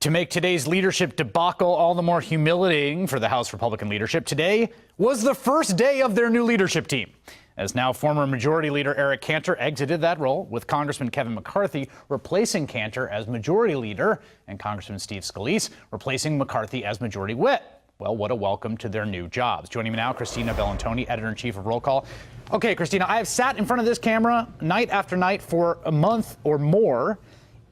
To make today's leadership debacle all the more humiliating for the House Republican leadership, today was the first day of their new leadership team. As now former Majority Leader Eric Cantor exited that role, with Congressman Kevin McCarthy replacing Cantor as Majority Leader and Congressman Steve Scalise replacing McCarthy as Majority Whip. Well, what a welcome to their new jobs. Joining me now, Christina Bellantoni, Editor-in-Chief of Roll Call. Okay, Christina, I have sat in front of this camera night after night for a month or more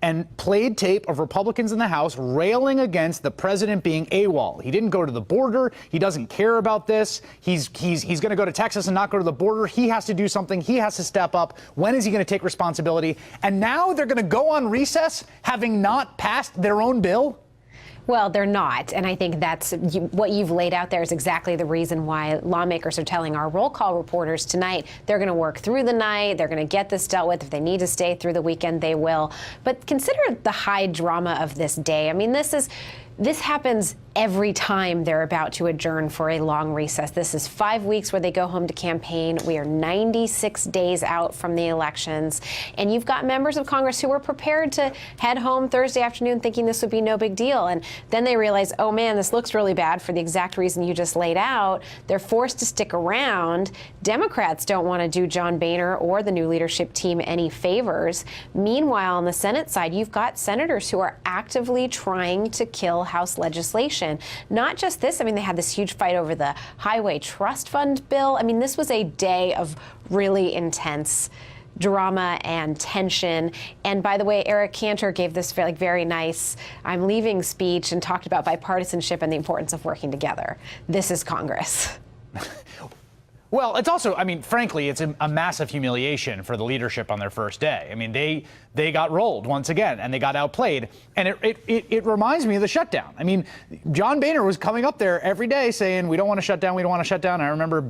and played tape of Republicans in the House railing against the president being AWOL. He didn't go to the border. He doesn't care about this. He's going to go to Texas and not go to the border. He has to do something. He has to step up. When is he going to take responsibility? And now they're going to go on recess having not passed their own bill? Well, they're not. And I think that's what you've laid out there is exactly the reason why lawmakers are telling our roll call reporters tonight they're going to work through the night. They're going to get this dealt with. If they need to stay through the weekend, they will. But consider the high drama of this day. I mean, this happens every time they're about to adjourn for a long recess. This is 5 weeks where they go home to campaign. We are 96 days out from the elections. And you've got members of Congress who were prepared to head home Thursday afternoon thinking this would be no big deal. And then they realize, oh, man, this looks really bad for the exact reason you just laid out. They're forced to stick around. Democrats don't want to do John Boehner or the new leadership team any favors. Meanwhile, on the Senate side, you've got senators who are actively trying to kill House legislation. Not just this, I mean, they had this huge fight over the Highway Trust Fund bill. I mean, this was a day of really intense drama and tension. And by the way, Eric Cantor gave this very nice I'm leaving speech and talked about bipartisanship and the importance of working together. This is Congress. Well, it's also, I mean, frankly, it's a massive humiliation for the leadership on their first day. I mean, they got rolled once again and they got outplayed. And it reminds me of the shutdown. I mean, John Boehner was coming up there every day saying, we don't want to shut down, we don't want to shut down. I remember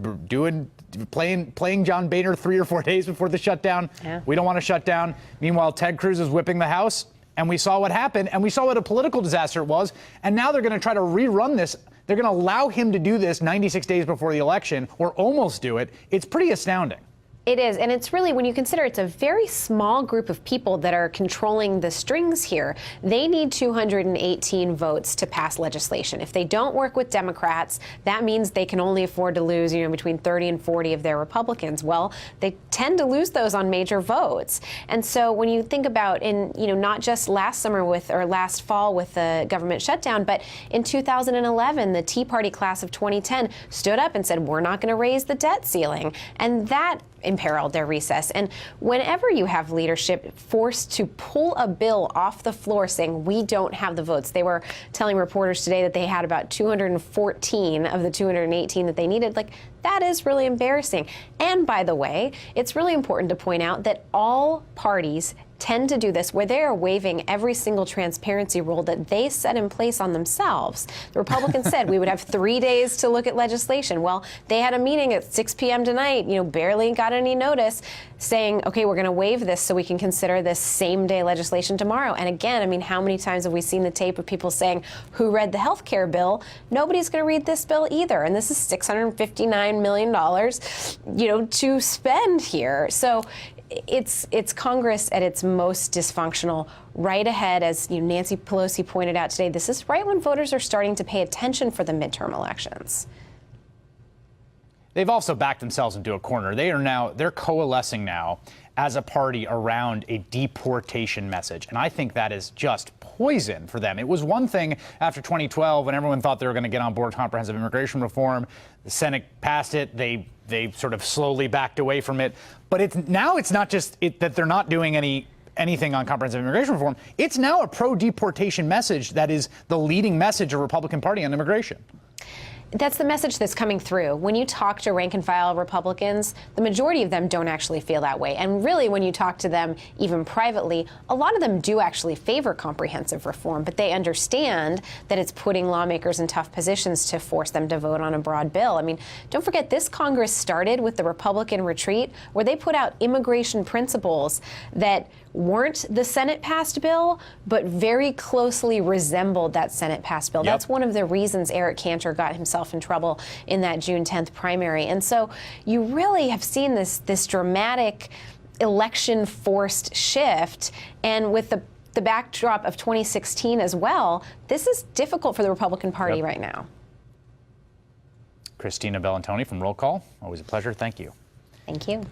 playing John Boehner 3 or 4 days before the shutdown. Yeah. We don't want to shut down. Meanwhile, Ted Cruz is whipping the House. And we saw what happened, and we saw what a political disaster it was. And now they're going to try to rerun this. They're going to allow him to do this 96 days before the election, or almost do it. It's pretty astounding. It is. And it's really, when you consider it's a very small group of people that are controlling the strings here, they need 218 votes to pass legislation. If they don't work with Democrats, that means they can only afford to lose, between 30 and 40 of their Republicans. Well, they tend to lose those on major votes. And so when you think about not just last fall with the government shutdown, but in 2011, the Tea Party class of 2010 stood up and said, we're not going to raise the debt ceiling. And that imperiled their recess. And whenever you have leadership forced to pull a bill off the floor saying we don't have the votes, they were telling reporters today that they had about 214 of the 218 that they needed. That is really embarrassing. And by the way, it's really important to point out that all parties tend to do this where they are waiving every single transparency rule that they set in place on themselves. The Republicans said we would have 3 days to look at legislation. Well, they had a meeting at 6 p.m. tonight, barely got any notice, saying, okay, we're going to waive this so we can consider this same day legislation tomorrow. And again, I mean, how many times have we seen the tape of people saying, who read the health care bill? Nobody's going to read this bill either. And this is $659 million, to spend here. So it's Congress at its most dysfunctional, right ahead, as Nancy Pelosi pointed out today. This is right when voters are starting to pay attention for the midterm elections. They've also backed themselves into a corner. They're coalescing now as a party around a deportation message. And I think that is just poison for them. It was one thing after 2012 when everyone thought they were going to get on board comprehensive immigration reform. The Senate passed it. They sort of slowly backed away from it. But it's not just that they're not doing anything on comprehensive immigration reform. It's now a pro-deportation message that is the leading message of the Republican Party on immigration. That's the message that's coming through. When you talk to rank and file Republicans, the majority of them don't actually feel that way. And really, when you talk to them, even privately, a lot of them do actually favor comprehensive reform, but they understand that it's putting lawmakers in tough positions to force them to vote on a broad bill. I mean, don't forget, this Congress started with the Republican retreat, where they put out immigration principles that weren't the Senate-passed bill, but very closely resembled that Senate-passed bill. Yep. That's one of the reasons Eric Cantor got himself in trouble in that June 10th primary. And so you really have seen this dramatic election-forced shift. And with the the backdrop of 2016 as well, this is difficult for the Republican Party right now. Christina Bellantoni from Roll Call. Always a pleasure. Thank you. Thank you.